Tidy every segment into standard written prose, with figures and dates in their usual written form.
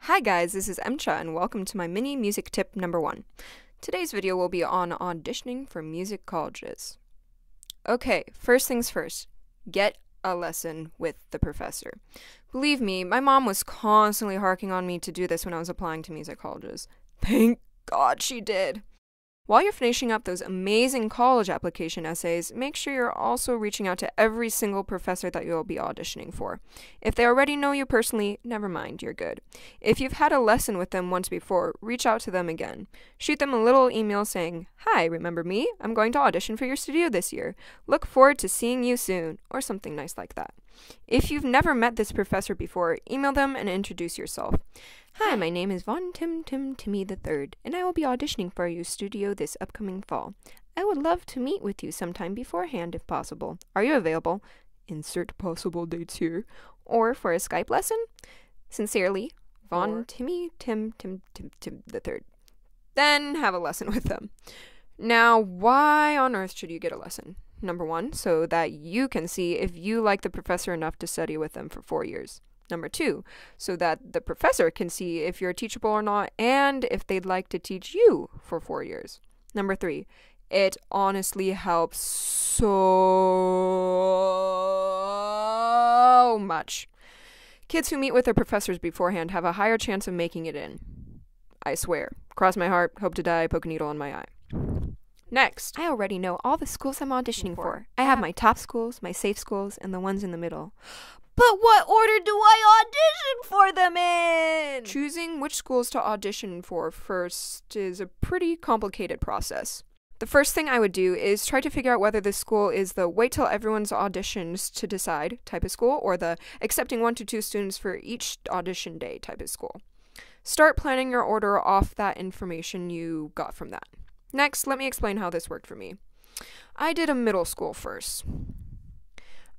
Hi guys, this is Emcha and welcome to my mini music tip number 1. Today's video will be on auditioning for music colleges. Okay, first things first, get a lesson with the professor. Believe me, my mom was constantly harking on me to do this when I was applying to music colleges. Thank God she did. While you're finishing up those amazing college application essays, make sure you're also reaching out to every single professor that you'll be auditioning for. If they already know you personally, never mind, you're good. If you've had a lesson with them once before, reach out to them again. Shoot them a little email saying, "Hi, remember me? I'm going to audition for your studio this year. Look forward to seeing you soon," or something nice like that. If you've never met this professor before, email them and introduce yourself. "Hi, my name is Von Timmy III, and I will be auditioning for your studio this upcoming fall. I would love to meet with you sometime beforehand if possible. Are you available? Insert possible dates here. Or for a Skype lesson? Sincerely, Von Timmy III. Then have a lesson with them. Now, why on earth should you get a lesson? Number 1, so that you can see if you like the professor enough to study with them for 4 years. Number 2, so that the professor can see if you're teachable or not and if they'd like to teach you for 4 years. Number 3, it honestly helps so much. Kids who meet with their professors beforehand have a higher chance of making it in. I swear. Cross my heart, hope to die, poke a needle in my eye. Next, I already know all the schools I'm auditioning for. I have my top schools, my safe schools, and the ones in the middle. But what order do I audition for them in? Choosing which schools to audition for first is a pretty complicated process. The first thing I would do is try to figure out whether this school is the wait till everyone's auditions to decide type of school or the accepting 1 to 2 students for each audition day type of school. Start planning your order off that information you got from that. Next, let me explain how this worked for me. I did a middle school first.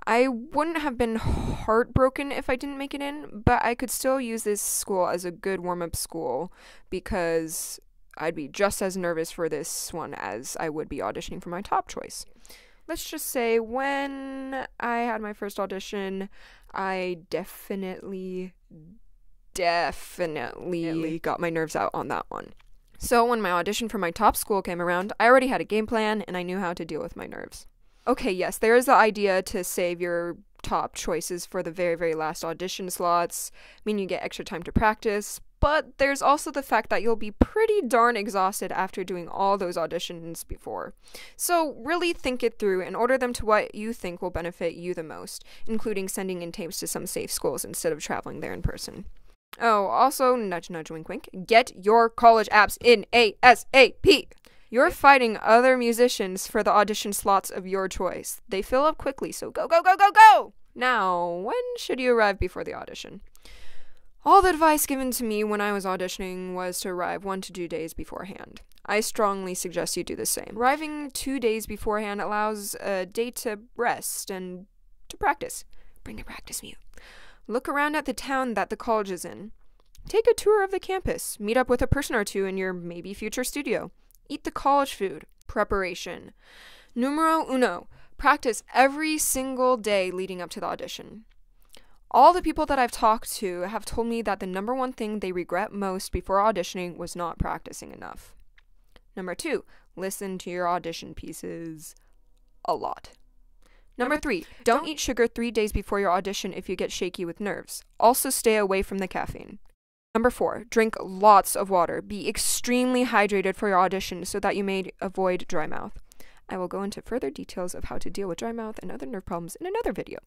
I wouldn't have been heartbroken if I didn't make it in, but I could still use this school as a good warm-up school because I'd be just as nervous for this one as I would be auditioning for my top choice. Let's just say when I had my first audition, I definitely got my nerves out on that one. So when my audition for my top school came around, I already had a game plan and I knew how to deal with my nerves. Okay, yes, there is the idea to save your top choices for the very, very last audition slots, meaning you get extra time to practice, but there's also the fact that you'll be pretty darn exhausted after doing all those auditions before. So really think it through and order them to what you think will benefit you the most, including sending in tapes to some safe schools instead of traveling there in person. Oh, also, nudge nudge wink wink, get your college apps in ASAP! You're fighting other musicians for the audition slots of your choice. They fill up quickly, so go, go, go, go, go! Now, when should you arrive before the audition? All the advice given to me when I was auditioning was to arrive 1 to 2 days beforehand. I strongly suggest you do the same. Arriving 2 days beforehand allows a day to rest and to practice. Bring a practice mute. Look around at the town that the college is in. Take a tour of the campus. Meet up with a person or two in your maybe future studio. Eat the college food. Preparation. Numero uno. Practice every single day leading up to the audition. All the people that I've talked to have told me that the number 1 thing they regret most before auditioning was not practicing enough. Number 2. Listen to your audition pieces a lot. Number 3, don't eat sugar 3 days before your audition if you get shaky with nerves. Also stay away from the caffeine. Number 4, drink lots of water. Be extremely hydrated for your audition so that you may avoid dry mouth. I will go into further details of how to deal with dry mouth and other nerve problems in another video.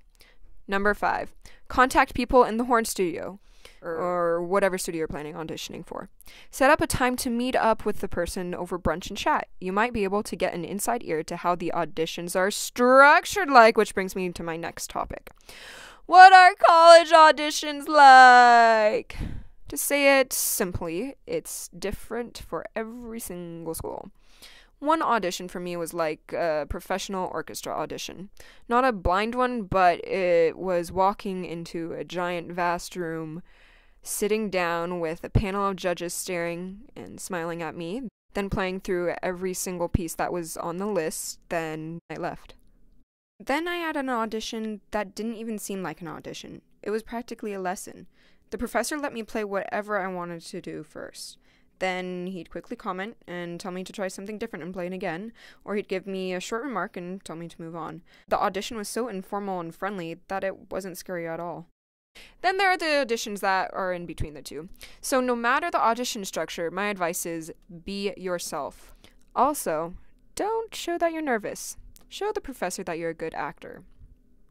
Number 5, contact people in the horn studio, or whatever studio you're planning on auditioning for. Set up a time to meet up with the person over brunch and chat. You might be able to get an inside ear to how the auditions are structured like, which brings me to my next topic. What are college auditions like? To say it simply, it's different for every single school. One audition for me was like a professional orchestra audition. Not a blind one, but it was walking into a giant, vast room, sitting down with a panel of judges staring and smiling at me, then playing through every single piece that was on the list, then I left. Then I had an audition that didn't even seem like an audition. It was practically a lesson. The professor let me play whatever I wanted to do first. Then he'd quickly comment and tell me to try something different and play it again, or he'd give me a short remark and tell me to move on. The audition was so informal and friendly that it wasn't scary at all. Then there are the auditions that are in between the two. So no matter the audition structure, my advice is be yourself. Also, don't show that you're nervous. Show the professor that you're a good actor.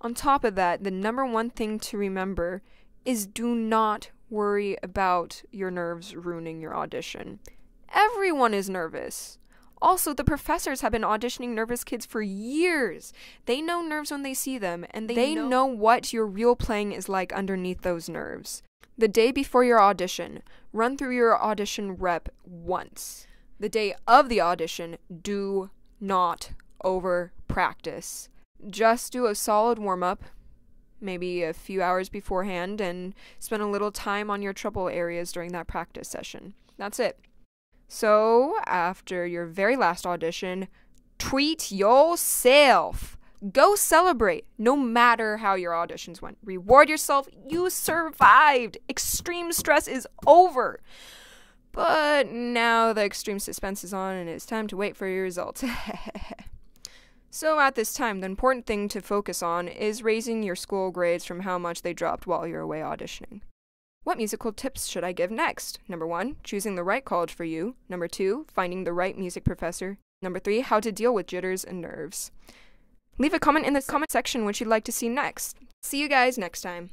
On top of that, the number one thing to remember is do not worry about your nerves ruining your audition. Everyone is nervous. Also, the professors have been auditioning nervous kids for years. They know nerves when they see them, and they know what your real playing is like underneath those nerves. The day before your audition, run through your audition rep once. The day of the audition, do not over practice. Just do a solid warm-up, maybe a few hours beforehand, and spend a little time on your trouble areas during that practice session. That's it. So, after your very last audition, treat yourself. Go celebrate, no matter how your auditions went. Reward yourself. You survived. Extreme stress is over. But now the extreme suspense is on, and it's time to wait for your results. So at this time, the important thing to focus on is raising your school grades from how much they dropped while you're away auditioning. What musical tips should I give next? Number 1, choosing the right college for you. Number 2, finding the right music professor. Number 3, how to deal with jitters and nerves. Leave a comment in the comment section what you'd like to see next. See you guys next time.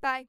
Bye.